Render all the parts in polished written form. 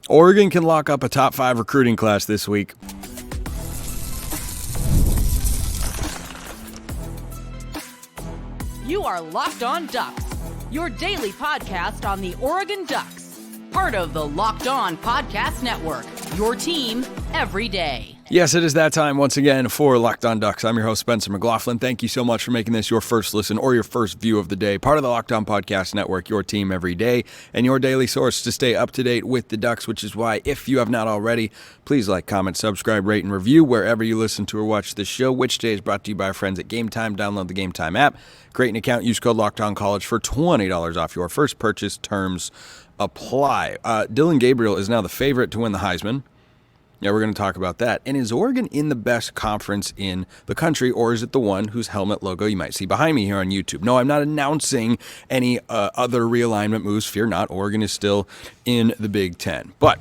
Oregon can lock up a top 5 recruiting class this week. You are Locked On Ducks, your daily podcast on the Oregon Ducks. Part of the Locked On Podcast Network, your team every day. Yes, it is that time once again for Locked On Ducks. I'm your host, Spencer McLaughlin. Thank you so much for making this your first listen or your first view of the day. Part of the Locked On Podcast Network, your team every day, and your daily source to stay up to date with the Ducks, which is why, if you have not already, please like, comment, subscribe, rate, and review wherever you listen to or watch this show, which today is brought to you by our friends at Game Time. Download the Game Time app, create an account, use code LOCKEDONCollege for $20 off your first purchase. Terms apply. Dillon Gabriel is now the favorite to win the Heisman. Yeah, we're going to talk about that. And is Oregon in the best conference in the country, or is it the one whose helmet logo you might see behind me here on YouTube? No, I'm not announcing any other realignment moves. Fear not, Oregon is still in the Big Ten. But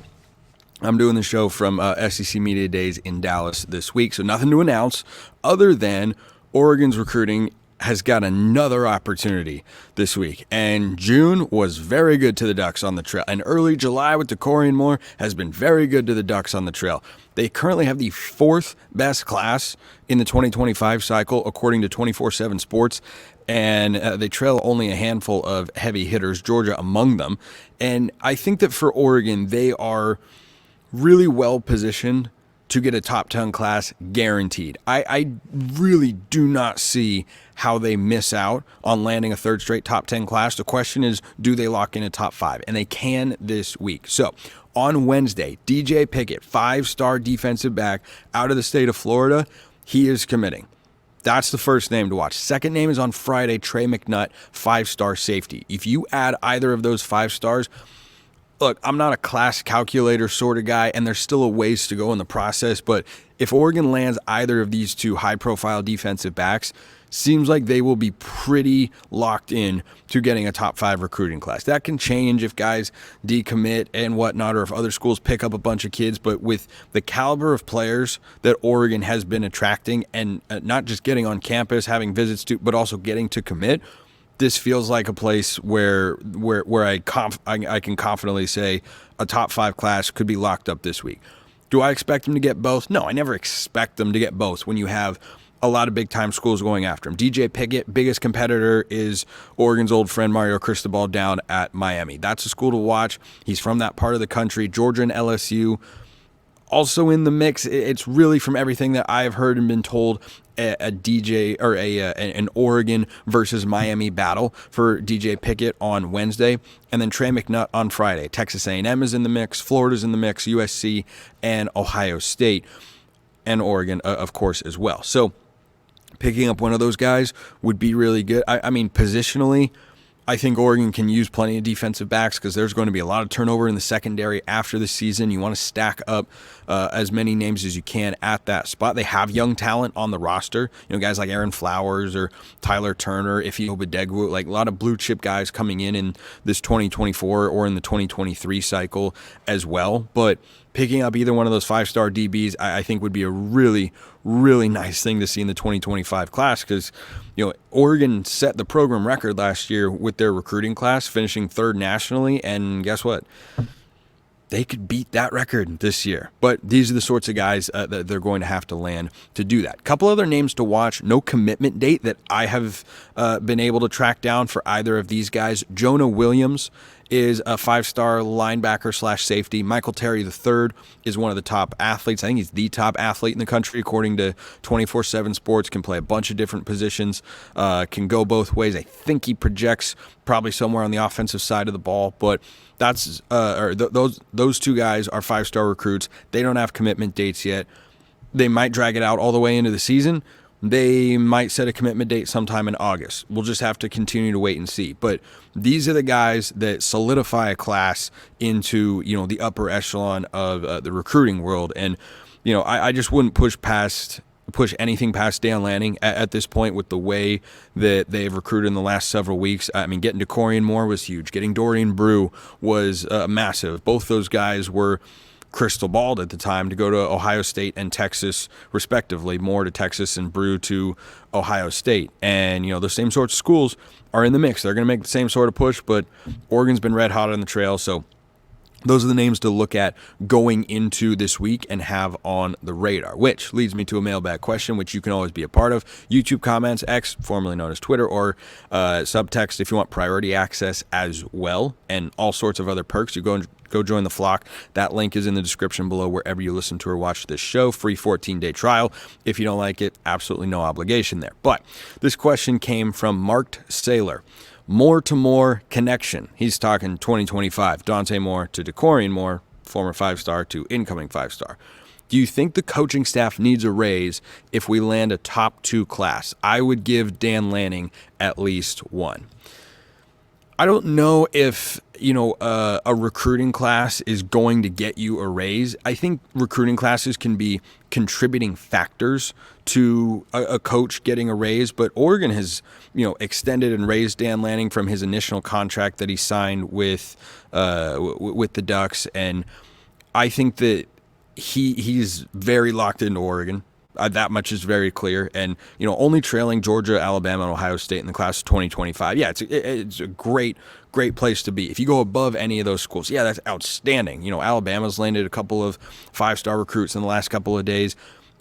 I'm doing the show from SEC Media Days in Dallas this week, so nothing to announce other than Oregon's recruiting has got another opportunity this week. And June was very good to the Ducks on the trail. And early July with DeCorian Moore has been very good to the Ducks on the trail. They currently have the 4th best class in the 2025 cycle, according to 24/7 Sports. And they trail only a handful of heavy hitters, Georgia among them. And I think that for Oregon, they are really well positioned to get a top 10 class guaranteed. I really do not see how they miss out on landing a third straight top 10 class. The question is, do they lock in a top 5? And they can this week. So on Wednesday, DJ Pickett, 5-star defensive back out of the state of Florida, he is committing. That's the first name to watch. Second name is on Friday, Trey McNutt, 5-star safety. If you add either of those 5 stars, look, I'm not a class calculator sort of guy, and there's still a ways to go in the process, but if Oregon lands either of these 2 high-profile defensive backs, seems like they will be pretty locked in to getting a top 5 recruiting class. That can change if guys decommit and whatnot, or if other schools pick up a bunch of kids, but with the caliber of players that Oregon has been attracting, and not just getting on campus, having visits to, but also getting to commit, this feels like a place where I can confidently say a top 5 class could be locked up this week. Do I expect them to get both? No, I never expect them to get both when you have a lot of big-time schools going after him. DJ Pickett, biggest competitor is Oregon's old friend Mario Cristobal down at Miami. That's a school to watch. He's from that part of the country. Georgia and LSU also in the mix. It's really, from everything that I've heard and been told, a DJ or an Oregon versus Miami battle for DJ Pickett on Wednesday, and then Trey McNutt on Friday. Texas A&M is in the mix, Florida's in the mix, USC and Ohio State, and Oregon, of course, as well. So picking up one of those guys would be really good. I mean, positionally, I think Oregon can use plenty of defensive backs because there's going to be a lot of turnover in the secondary after the season. You want to stack up as many names as you can at that spot. They have young talent on the roster. You know, guys like Aaron Flowers or Tyler Turner, Ife Obadegwu, like a lot of blue chip guys coming in this 2024 or in the 2023 cycle as well. But picking up either one of those 5-star DBs, I think would be a really, really nice thing to see in the 2025 class, because, you know, Oregon set the program record last year with their recruiting class, finishing 3rd nationally, and guess what? They could beat that record this year. But these are the sorts of guys that they're going to have to land to do that. A couple other names to watch. No commitment date that I have been able to track down for either of these guys. Jonah Williams is a 5-star linebacker / safety. Michael Terry III is one of the top athletes. I think he's the top athlete in the country, according to 24/7 Sports. Can play a bunch of different positions, can go both ways. I think he projects probably somewhere on the offensive side of the ball, but that's those 2 guys are 5-star recruits. They don't have commitment dates yet. They might drag it out all the way into the season. They might set a commitment date sometime in August. We'll just have to continue to wait and see. But these are the guys that solidify a class into, you know, the upper echelon of the recruiting world. And, you know, I just wouldn't push anything past Dan Lanning at this point with the way that they've recruited in the last several weeks. I mean, getting DeCorian Moore was huge. Getting Dorian Brew was massive. Both those guys were crystal balled at the time to go to Ohio State and Texas, respectively. Moore to Texas and Brew to Ohio State. And, you know, those same sorts of schools are in the mix. They're going to make the same sort of push, but Oregon's been red hot on the trail, so Those are the names to look at going into this week and have on the radar, which leads me to a mailbag question, which you can always be a part of. YouTube comments, X, formerly known as Twitter, or subtext if you want priority access as well, and all sorts of other perks. You go join the flock. That link is in the description below wherever you listen to or watch this show. Free 14-day trial. If you don't like it, absolutely no obligation there. But this question came from Marked Sailor. More to more connection. He's talking 2025. Dante Moore to DeCorian Moore, former 5-star to incoming 5-star. Do you think the coaching staff needs a raise if we land a top 2 class? I would give Dan Lanning at least 1. I don't know if, a recruiting class is going to get you a raise. I think recruiting classes can be contributing factors to a coach getting a raise, but Oregon has, extended and raised Dan Lanning from his initial contract that he signed with the Ducks, and I think that he's very locked into Oregon. That much is very clear, and only trailing Georgia, Alabama, and Ohio State in the class of 2025. Yeah, it's a great place to be. If you go above any of those schools, yeah, that's outstanding. Alabama's landed a couple of 5-star recruits in the last couple of days.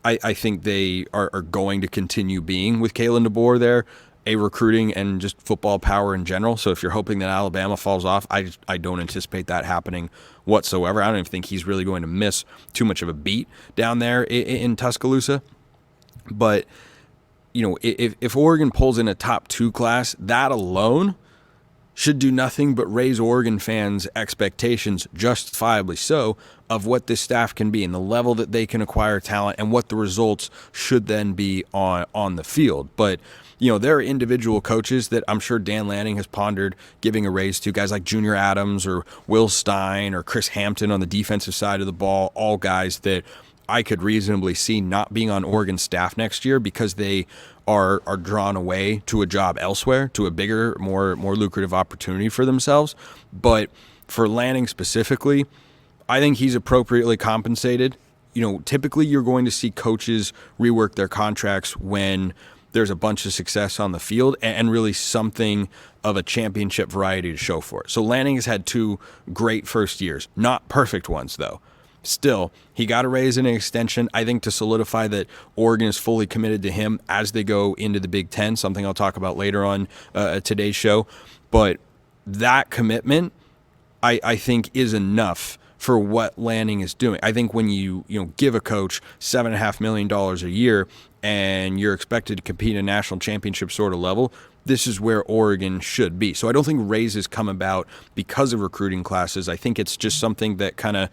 I think they are going to continue being, with Kalen DeBoer there, a recruiting and just football power in general. So if you're hoping that Alabama falls off, I don't anticipate that happening whatsoever. I don't even think he's really going to miss too much of a beat down there in Tuscaloosa. But, if Oregon pulls in a top 2 class, that alone should do nothing but raise Oregon fans' expectations, justifiably so, of what this staff can be and the level that they can acquire talent and what the results should then be on the field. But there are individual coaches that I'm sure Dan Lanning has pondered giving a raise to, guys like Junior Adams or Will Stein or Chris Hampton on the defensive side of the ball, all guys that I could reasonably see not being on Oregon's staff next year because they are drawn away to a job elsewhere, to a bigger, more lucrative opportunity for themselves. But for Lanning specifically, I think he's appropriately compensated. Typically you're going to see coaches rework their contracts when there's a bunch of success on the field and really something of a championship variety to show for it. So Lanning has had 2 great first years, not perfect ones though. Still, he got a raise and an extension, I think, to solidify that Oregon is fully committed to him as they go into the Big Ten, something I'll talk about later on today's show. But that commitment, I think, is enough for what Lanning is doing. I think when you give a coach $7.5 million a year and you're expected to compete at a national championship sort of level, this is where Oregon should be. So I don't think raises come about because of recruiting classes. I think it's just something that kind of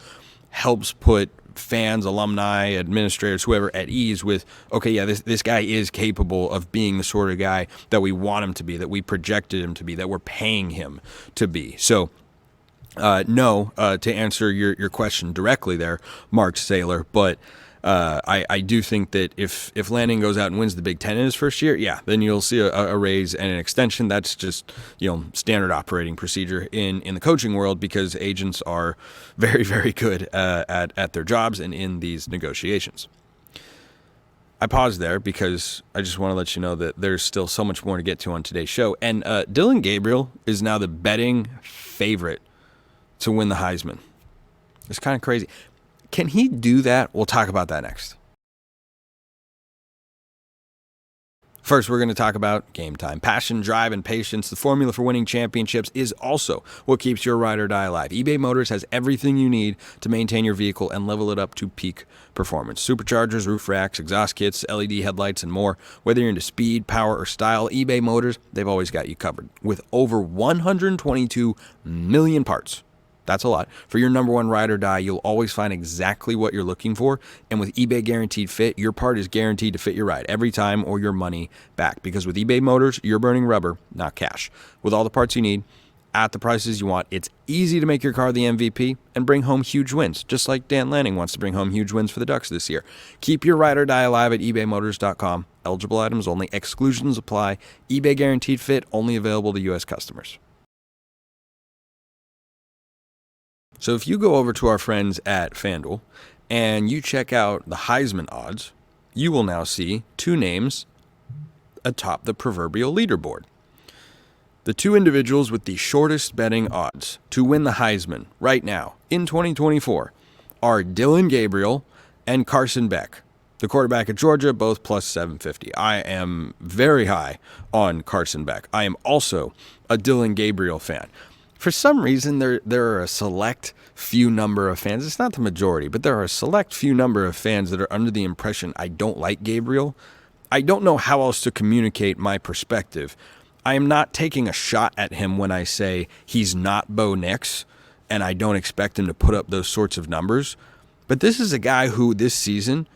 helps put fans, alumni, administrators, whoever at ease with, okay, yeah, this guy is capable of being the sort of guy that we want him to be, that we projected him to be, that we're paying him to be. So no, to answer your question directly there, Mark Saylor, but I do think that if Lanning goes out and wins the Big Ten in his first year, yeah, then you'll see a raise and an extension. That's just standard operating procedure in the coaching world because agents are very, very good at their jobs and in these negotiations. I paused there because I just want to let you know that there's still so much more to get to on today's show. And Dillon Gabriel is now the betting favorite to win the Heisman. It's kind of crazy. Can he do that? We'll talk about that next. First, we're going to talk about game time. Passion, drive, and patience, the formula for winning championships, is also what keeps your ride or die alive. eBay Motors has everything you need to maintain your vehicle and level it up to peak performance. Superchargers, roof racks, exhaust kits, LED headlights, and more. Whether you're into speed, power, or style, eBay Motors, they've always got you covered. With over 122 million parts. That's a lot. For your number one ride or die, you'll always find exactly what you're looking for. And with eBay Guaranteed Fit, your part is guaranteed to fit your ride every time or your money back. Because with eBay Motors, you're burning rubber, not cash. With all the parts you need, at the prices you want, it's easy to make your car the MVP and bring home huge wins, just like Dan Lanning wants to bring home huge wins for the Ducks this year. Keep your ride or die alive at ebaymotors.com. Eligible items only. Exclusions apply. eBay Guaranteed Fit, only available to U.S. customers. So if you go over to our friends at FanDuel and you check out the Heisman odds, you will now see two names atop the proverbial leaderboard. The two individuals with the shortest betting odds to win the Heisman right now in 2024 are Dillon Gabriel and Carson Beck, the quarterback at Georgia, both plus 750. I am very high on Carson Beck. I am also a Dillon Gabriel fan. For some reason, there are a select few number of fans. It's not the majority, but there are a select few number of fans that are under the impression I don't like Gabriel. I don't know how else to communicate my perspective. I am not taking a shot at him when I say he's not Bo Nix, and I don't expect him to put up those sorts of numbers. But this is a guy who this season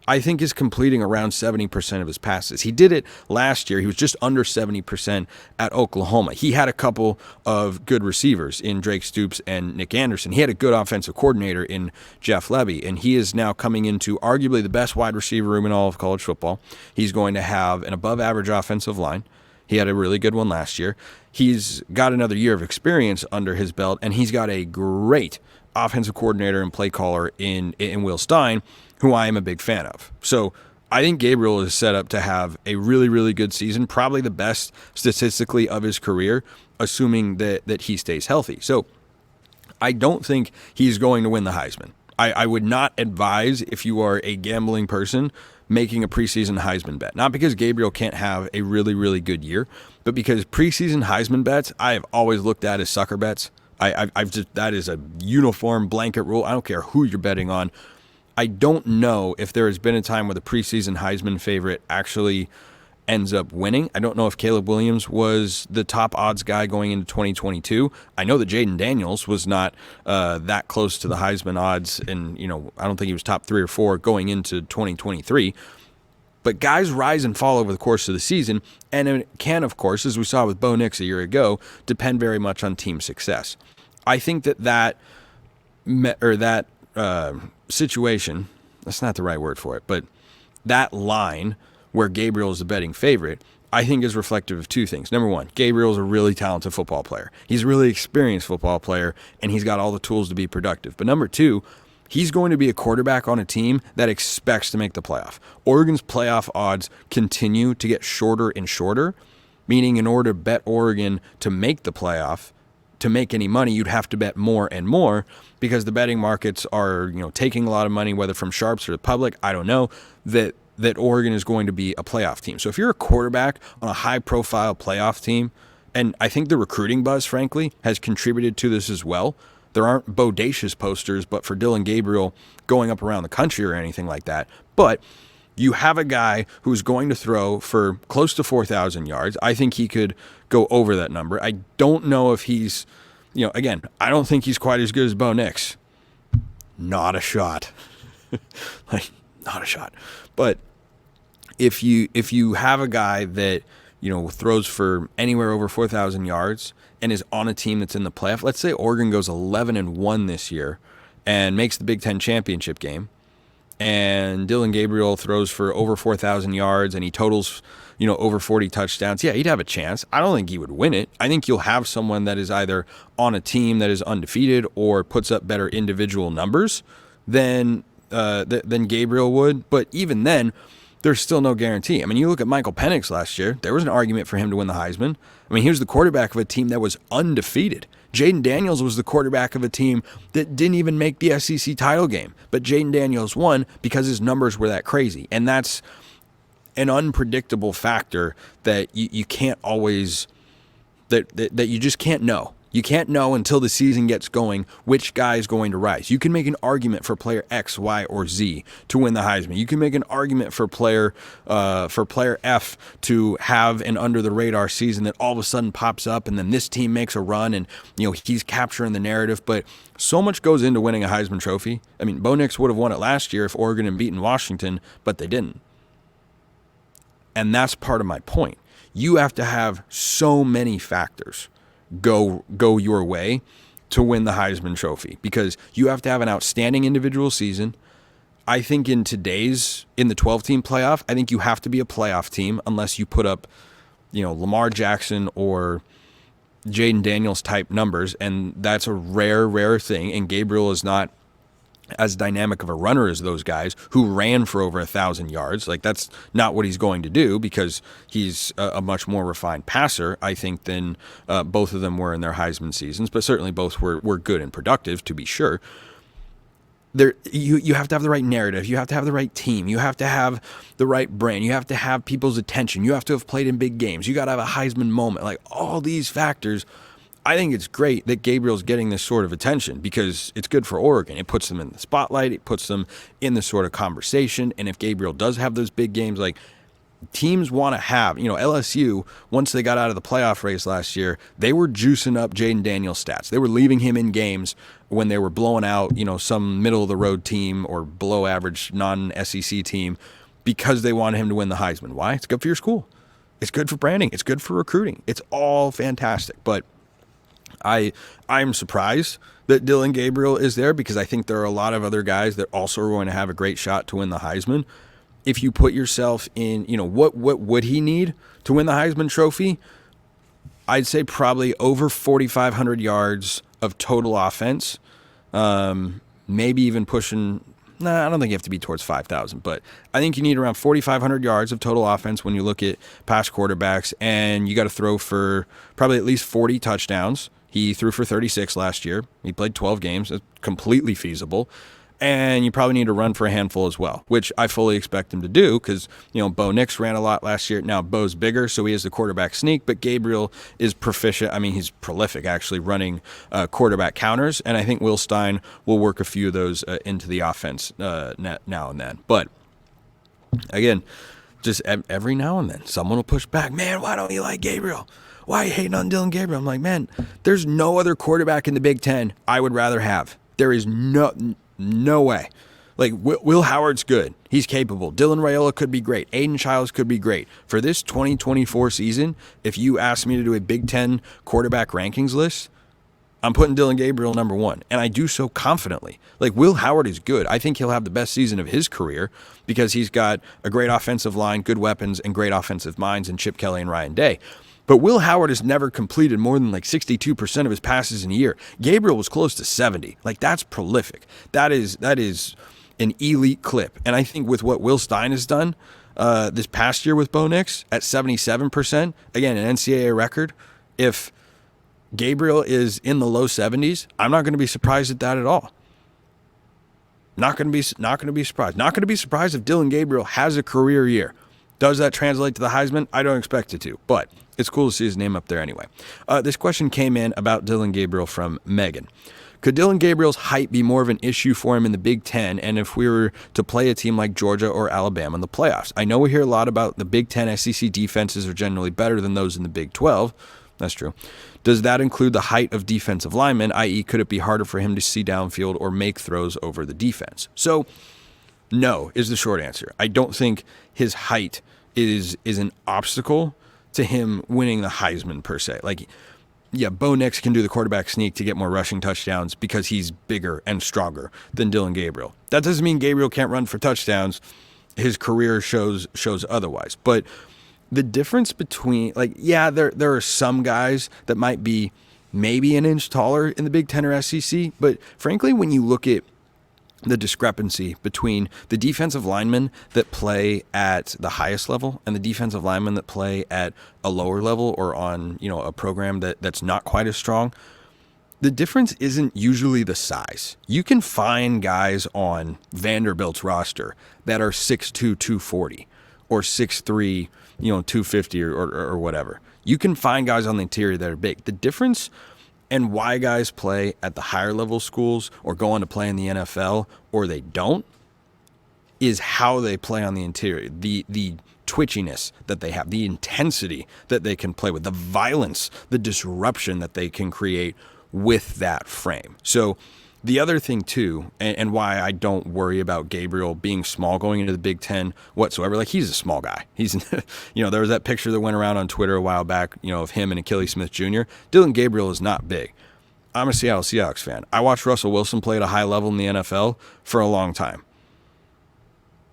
I think is completing around 70% of his passes. He did it last year. He was just under 70% at Oklahoma. He had a couple of good receivers in Drake Stoops and Nick Anderson. He had a good offensive coordinator in Jeff Lebby, and he is now coming into arguably the best wide receiver room in all of college football. He's going to have an above-average offensive line. He had a really good one last year. He's got another year of experience under his belt, and he's got a great offensive coordinator and play caller in Will Stein, who I am a big fan of. So I think Gabriel is set up to have a really, really good season, probably the best statistically of his career, assuming that he stays healthy. So I don't think he's going to win the Heisman. I would not advise, if you are a gambling person, making a preseason Heisman bet. Not because Gabriel can't have a really, really good year, but because preseason Heisman bets I have always looked at as sucker bets. I've just, that is a uniform blanket rule. I don't care who you're betting on. I don't know if there has been a time where the preseason Heisman favorite actually ends up winning. I don't know if Caleb Williams was the top odds guy going into 2022. I know that Jaden Daniels was not that close to the Heisman odds, and I don't think he was top 3 or 4 going into 2023. But guys rise and fall over the course of the season, and it can, of course, as we saw with Bo Nix a year ago, depend very much on team success. I think that situation, that's not the right word for it, but that line where Gabriel is the betting favorite, I think is reflective of two things. Number one, Gabriel is a really talented football player. He's a really experienced football player, and he's got all the tools to be productive. But number two, he's going to be a quarterback on a team that expects to make the playoff. Oregon's playoff odds continue to get shorter and shorter, meaning in order to bet Oregon to make the playoff, to make any money, you'd have to bet more and more because the betting markets are, taking a lot of money, whether from sharps or the public, I don't know, that Oregon is going to be a playoff team. So if you're a quarterback on a high-profile playoff team, and I think the recruiting buzz, frankly, has contributed to this as well. There aren't bodacious posters, but for Dillon Gabriel going up around the country or anything like that. But you have a guy who's going to throw for close to 4,000 yards. I think he could go over that number. I don't know if he's, again, I don't think he's quite as good as Bo Nix. Not a shot. Not a shot. But if you have a guy that, throws for anywhere over 4,000 yards and is on a team that's in the playoff, let's say Oregon goes 11-1 this year and makes the Big Ten championship game, and Dillon Gabriel throws for over 4,000 yards and he totals, over 40 touchdowns, yeah, he'd have a chance. I don't think he would win it. I think you'll have someone that is either on a team that is undefeated or puts up better individual numbers than Gabriel would. But even then, there's still no guarantee. I mean, you look at Michael Penix last year, there was an argument for him to win the Heisman. I mean, he was the quarterback of a team that was undefeated. Jaden Daniels was the quarterback of a team that didn't even make the SEC title game. But Jaden Daniels won because his numbers were that crazy. And that's an unpredictable factor that you can't always, that you just can't know. You can't know until the season gets going which guy is going to rise. You can make an argument for player X, Y, or Z to win the Heisman. You can make an argument for player F to have an under-the-radar season that all of a sudden pops up, and then this team makes a run, and he's capturing the narrative. But so much goes into winning a Heisman Trophy. I mean, Bo Nix would have won it last year if Oregon had beaten Washington, but they didn't. And that's part of my point. You have to have so many factors go your way to win the Heisman Trophy, because you have to have an outstanding individual season. I think in the 12-team playoff, I think you have to be a playoff team unless you put up, Lamar Jackson or Jaden Daniels type numbers, and that's a rare thing, and Gabriel is not as dynamic of a runner as those guys who ran for over 1,000 yards. Like, that's not what he's going to do because he's a much more refined passer, I think, than both of them were in their Heisman seasons, but certainly both were good and productive, to be sure. You have to have the right narrative. You have to have the right team. You have to have the right brand. You have to have people's attention. You have to have played in big games. You got to have a Heisman moment. Like, all these factors, I think it's great that Gabriel's getting this sort of attention because it's good for Oregon. It puts them in the spotlight. It puts them in the sort of conversation. And if Gabriel does have those big games, like, teams want to have, LSU, once they got out of the playoff race last year, they were juicing up Jaden Daniels' stats. They were leaving him in games when they were blowing out, some middle-of-the-road team or below-average non-SEC team because they wanted him to win the Heisman. Why? It's good for your school. It's good for branding. It's good for recruiting. It's all fantastic. But I'm surprised that Dillon Gabriel is there because I think there are a lot of other guys that also are going to have a great shot to win the Heisman. If you put yourself in, what would he need to win the Heisman Trophy? I'd say probably over 4,500 yards of total offense, maybe even pushing. I don't think you have to be towards 5,000, but I think you need around 4,500 yards of total offense when you look at past quarterbacks, and you got to throw for probably at least 40 touchdowns. He threw for 36 last year. He played 12 games. It's completely feasible. And you probably need to run for a handful as well, which I fully expect him to do because, Bo Nix ran a lot last year. Now, Bo's bigger, so he has the quarterback sneak, but Gabriel is proficient. I mean, he's prolific, actually, running quarterback counters, and I think Will Stein will work a few of those into the offense now and then. But, again, just every now and then, someone will push back. Man, why don't you like Gabriel? Why are you hating on Dillon Gabriel? I'm like, man, there's no other quarterback in the Big Ten I would rather have. There is no way. Like, Will Howard's good. He's capable. Dylan Raiola could be great. Aiden Childs could be great. For this 2024 season, if you ask me to do a Big Ten quarterback rankings list, I'm putting Dillon Gabriel number one, and I do so confidently. Like, Will Howard is good. I think he'll have the best season of his career because he's got a great offensive line, good weapons, and great offensive minds in Chip Kelly and Ryan Day. But Will Howard has never completed more than 62% of his passes in a year. Gabriel was close to 70. Like, that's prolific. That is an elite clip. And I think with what Will Stein has done this past year with Bo Nix at 77%, again, an NCAA record, if Gabriel is in the low 70s, I'm not going to be surprised at that at all. Not going to be surprised. Not going to be surprised if Dillon Gabriel has a career year. Does that translate to the Heisman? I don't expect it to, but it's cool to see his name up there anyway. This question came in about Dillon Gabriel from Megan. Could Dillon Gabriel's height be more of an issue for him in the Big Ten and if we were to play a team like Georgia or Alabama in the playoffs? I know we hear a lot about the Big Ten SEC defenses are generally better than those in the Big 12. That's true. Does that include the height of defensive linemen, i.e. could it be harder for him to see downfield or make throws over the defense? So, no is the short answer. I don't think his height is an obstacle to him winning the Heisman per se. Like, yeah, Bo Nix can do the quarterback sneak to get more rushing touchdowns because he's bigger and stronger than Dillon Gabriel. That doesn't mean Gabriel can't run for touchdowns. His career shows otherwise. But the difference between, there are some guys that might be maybe an inch taller in the Big Ten or SEC, but frankly, when you look at the discrepancy between the defensive linemen that play at the highest level and the defensive linemen that play at a lower level or on, a program that's not quite as strong, the difference isn't usually the size. You can find guys on Vanderbilt's roster that are 6'2", 240 or 6'3", 250 or whatever. You can find guys on the interior that are big. The difference and why guys play at the higher level schools or go on to play in the NFL or they don't is how they play on the interior. The twitchiness that they have, the intensity that they can play with, the violence, the disruption that they can create with that frame. So the other thing too, and why I don't worry about Gabriel being small going into the Big Ten whatsoever, he's a small guy. He's, there was that picture that went around on Twitter a while back, of him and Achilles Smith Jr. Dillon Gabriel is not big. I'm a Seattle Seahawks fan. I watched Russell Wilson play at a high level in the NFL for a long time.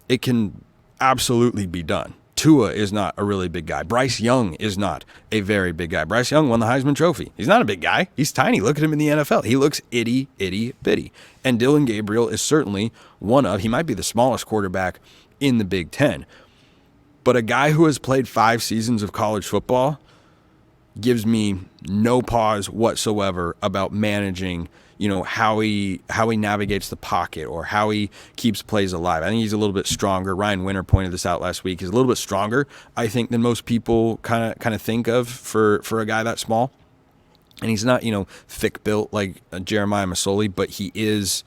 It can absolutely be done. Tua is not a really big guy. Bryce Young is not a very big guy. Bryce Young won the Heisman Trophy. He's not a big guy. He's tiny. Look at him in the NFL. He looks itty bitty. And Dillon Gabriel is certainly he might be the smallest quarterback in the Big Ten. But a guy who has played 5 seasons of college football gives me no pause whatsoever about managing, how he navigates the pocket or how he keeps plays alive. I think he's a little bit stronger. Ryan Winter pointed this out last week. He's a little bit stronger, I think, than most people kind of think of for a guy that small. And he's not, thick built like Jeremiah Masoli, but he is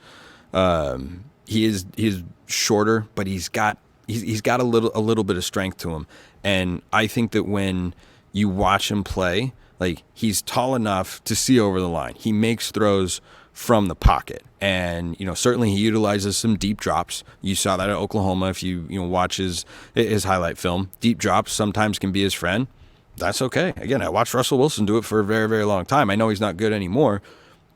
shorter, but he's got a little bit of strength to him. And I think that when you watch him play, like, he's tall enough to see over the line. He makes throws from the pocket. And, certainly he utilizes some deep drops. You saw that at Oklahoma if you watch his highlight film. Deep drops sometimes can be his friend. That's okay. Again, I watched Russell Wilson do it for a very, very long time. I know he's not good anymore,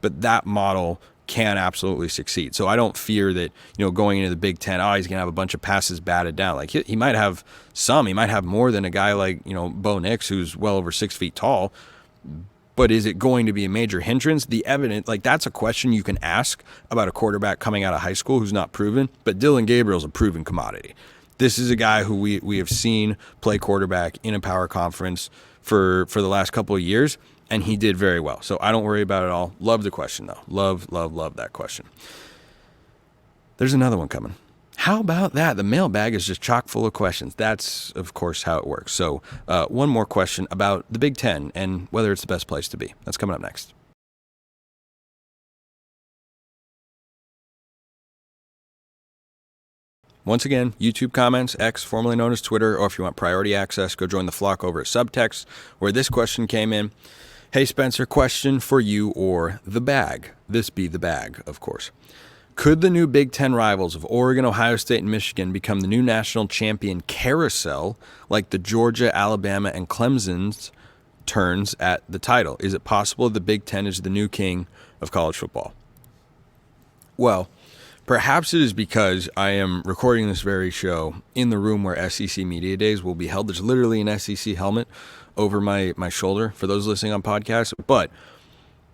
but that model can absolutely succeed. So I don't fear that, going into the Big Ten, he's going to have a bunch of passes batted down. Like, he might have some. He might have more than a guy like, Bo Nix, who's well over 6 feet tall. But is it going to be a major hindrance? The evidence, that's a question you can ask about a quarterback coming out of high school who's not proven. But Dillon Gabriel's a proven commodity. This is a guy who we have seen play quarterback in a power conference for the last couple of years, and he did very well. So I don't worry about it at all. Love the question, though. Love that question. There's another one coming. How about that? The mailbag is just chock full of questions. That's, of course, how it works. So one more question about the Big Ten and whether it's the best place to be. That's coming up next. Once again, YouTube comments, X, formerly known as Twitter, or if you want priority access, go join the flock over at Subtext, where this question came in. Hey, Spencer, question for you or the bag. This be the bag, of course. Could the new Big Ten rivals of Oregon, Ohio State, and Michigan become the new national champion carousel like the Georgia, Alabama, and Clemson's turns at the title? Is it possible the Big Ten is the new king of college football? Well, perhaps it is because I am recording this very show in the room where SEC Media Days will be held. There's literally an SEC helmet over my shoulder for those listening on podcasts. But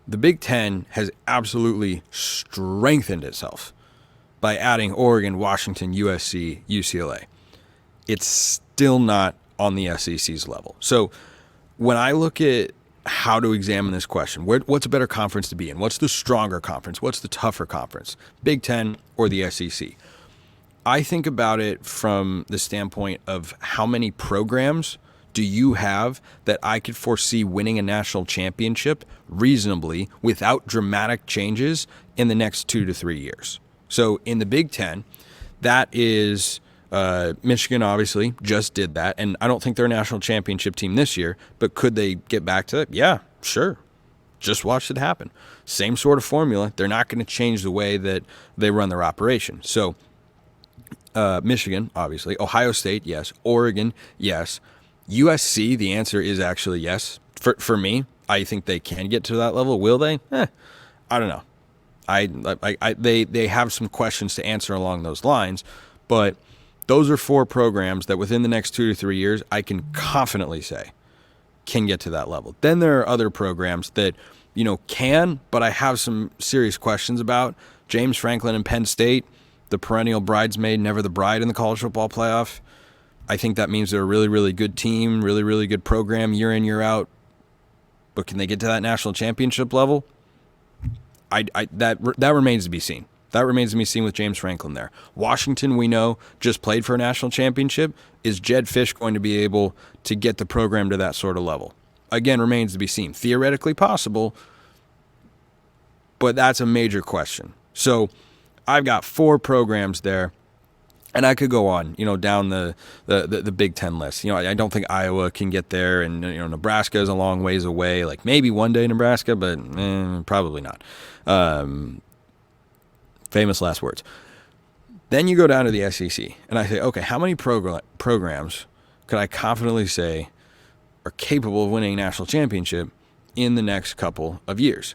the Big Ten has absolutely strengthened itself by adding Oregon, Washington, USC, UCLA. It's still not on the SEC's level. So when I look at how to examine this question, what's a better conference to be in? What's the stronger conference? What's the tougher conference? Big Ten or the SEC? I think about it from the standpoint of how many programs do you have that I could foresee winning a national championship reasonably without dramatic changes in the next 2 to 3 years? So in the Big Ten, that is Michigan obviously just did that, and I don't think they're a national championship team this year, but could they get back to it? Yeah, sure. Just watch it happen. Same sort of formula. They're not going to change the way that they run their operation. So Michigan, obviously. Ohio State, yes. Oregon, yes. USC, the answer is actually yes. For me, I think they can get to that level. Will they? I don't know. They have some questions to answer along those lines, but those are 4 programs that within the next 2 to 3 years, I can confidently say can get to that level. Then there are other programs that, can, but I have some serious questions about. James Franklin and Penn State, the perennial bridesmaid, never the bride in the college football playoff. I think that means they're a really, really good team, really, really good program year in, year out. But can they get to that national championship level? That remains to be seen. That remains to be seen with James Franklin there. Washington, we know, just played for a national championship. Is Jed Fish going to be able to get the program to that sort of level? Again, remains to be seen. Theoretically possible, but that's a major question. So I've got 4 programs there. And I could go on, down the Big Ten list. I don't think Iowa can get there, and Nebraska is a long ways away. Like maybe one day Nebraska, but probably not. Famous last words. Then you go down to the SEC, and I say, okay, how many programs could I confidently say are capable of winning a national championship in the next couple of years?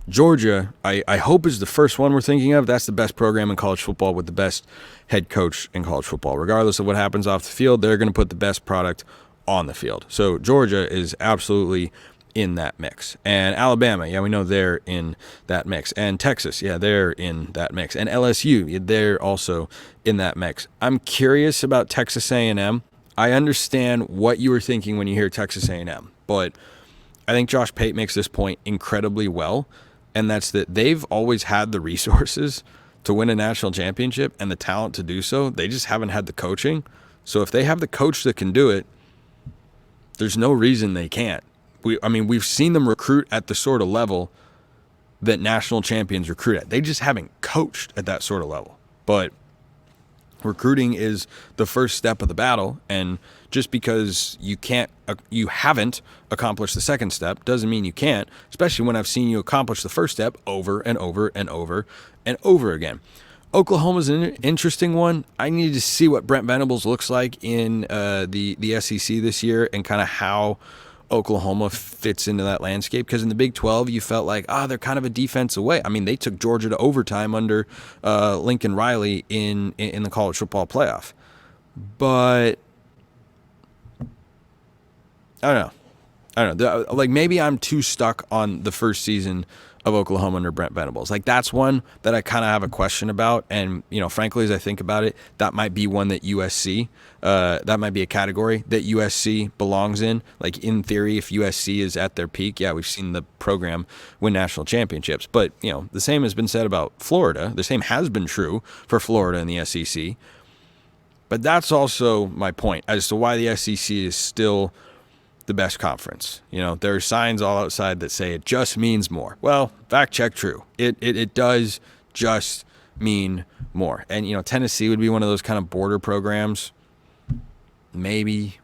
Georgia, I hope, is the first one we're thinking of. That's the best program in college football with the best head coach in college football. Regardless of what happens off the field, they're going to put the best product on the field. So Georgia is absolutely in that mix. And Alabama, yeah, we know they're in that mix. And Texas, yeah, they're in that mix. And LSU, they're also in that mix. I'm curious about Texas A&M. I understand what you were thinking when you hear Texas A&M, but I think Josh Pate makes this point incredibly well. And that's that they've always had the resources to win a national championship and the talent to do so. They just haven't had the coaching. So if they have the coach that can do it, there's no reason they can't. We've seen them recruit at the sort of level that national champions recruit at. They just haven't coached at that sort of level. But recruiting is the first step of the battle, and just because you haven't accomplished the second step doesn't mean you can't, especially when I've seen you accomplish the first step over and over and over and over again. Oklahoma's an interesting one. I need to see what Brent Venables looks like in the SEC this year and kind of how Oklahoma fits into that landscape, because in the Big 12 you felt like they're kind of a defense away. I mean, they took Georgia to overtime under Lincoln Riley in the college football playoff. But I don't know. Like, maybe I'm too stuck on the first season of Oklahoma under Brent Venables. Like, that's one that I kind of have a question about. And, frankly, as I think about it, that might be one that USC, that might be a category that USC belongs in. Like, in theory, if USC is at their peak, yeah, we've seen the program win national championships. But, the same has been said about Florida. The same has been true for Florida and the SEC. But that's also my point as to why the SEC is still the best conference. There are signs all outside that say it just means more. Well, fact check, true. It does just mean more. And, Tennessee would be one of those kind of border programs. Maybe,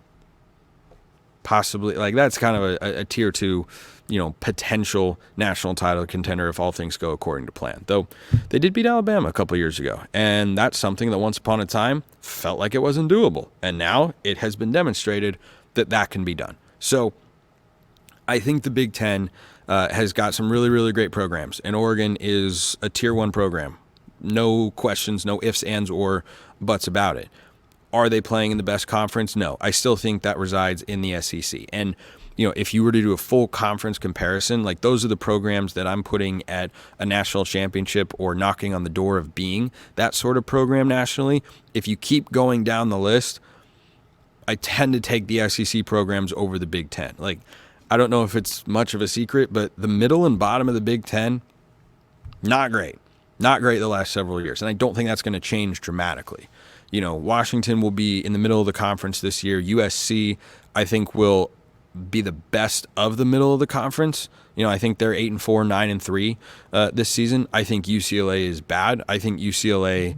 possibly. Like, that's kind of a tier 2, potential national title contender if all things go according to plan. Though they did beat Alabama a couple years ago. And that's something that once upon a time felt like it wasn't doable. And now it has been demonstrated that can be done. So I think the Big Ten has got some really, really great programs. And Oregon is a tier 1 program. No questions, no ifs, ands, or buts about it. Are they playing in the best conference? No. I still think that resides in the SEC. And, if you were to do a full conference comparison, like, those are the programs that I'm putting at a national championship or knocking on the door of being that sort of program nationally. If you keep going down the list, I tend to take the SEC programs over the Big Ten. Like, I don't know if it's much of a secret, but the middle and bottom of the Big Ten, not great. Not great the last several years. And I don't think that's going to change dramatically. Washington will be in the middle of the conference this year. USC, I think, will be the best of the middle of the conference. I think they're 8-4, 9-3 this season. I think UCLA is bad. I think UCLA,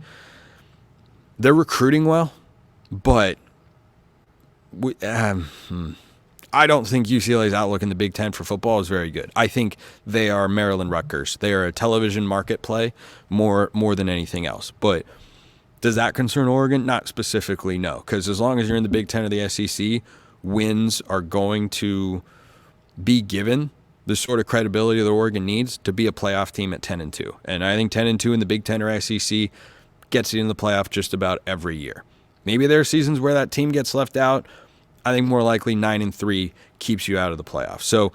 they're recruiting well, but I don't think UCLA's outlook in the Big Ten for football is very good. I think they are Maryland Rutgers. They are a television market play more than anything else. But does that concern Oregon? Not specifically, no. Because as long as you're in the Big Ten or the SEC, wins are going to be given the sort of credibility that Oregon needs to be a playoff team at 10-2. And I think 10-2 in the Big Ten or SEC gets you in the playoff just about every year. Maybe there are seasons where that team gets left out. I think more likely 9-3 keeps you out of the playoffs. So,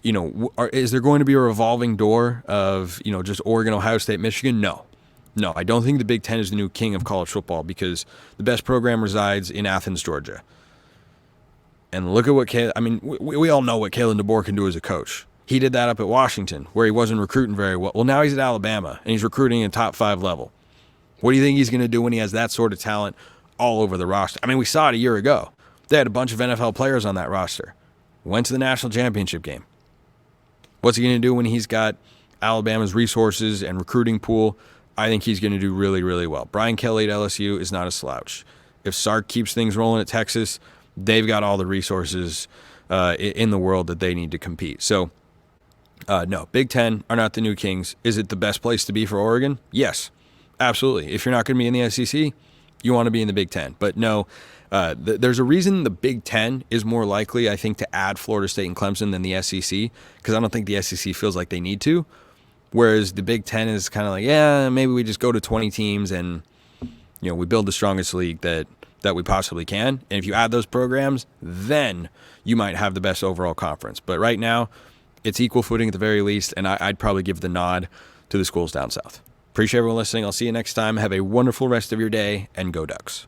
is there going to be a revolving door of, just Oregon, Ohio State, Michigan? No, I don't think the Big Ten is the new king of college football, because the best program resides in Athens, Georgia. And look at what we all know what Kalen DeBoer can do as a coach. He did that up at Washington, where he wasn't recruiting very well. Well, now he's at Alabama, and he's recruiting at top 5 level. What do you think he's going to do when he has that sort of talent all over the roster? We saw it a year ago. They had a bunch of NFL players on that roster. Went to the national championship game. What's he going to do when he's got Alabama's resources and recruiting pool? I think he's going to do really, really well. Brian Kelly at LSU is not a slouch. If Sark keeps things rolling at Texas, they've got all the resources in the world that they need to compete. So, no, Big Ten are not the new kings. Is it the best place to be for Oregon? Yes, absolutely. If you're not going to be in the SEC, you want to be in the Big Ten. But no, there's a reason the Big Ten is more likely, I think, to add Florida State and Clemson than the SEC, because I don't think the SEC feels like they need to. Whereas the Big Ten is kind of like, yeah, maybe we just go to 20 teams and, we build the strongest league that we possibly can. And if you add those programs, then you might have the best overall conference. But right now, it's equal footing at the very least, and I'd probably give the nod to the schools down south. Appreciate everyone listening. I'll see you next time. Have a wonderful rest of your day, and go Ducks.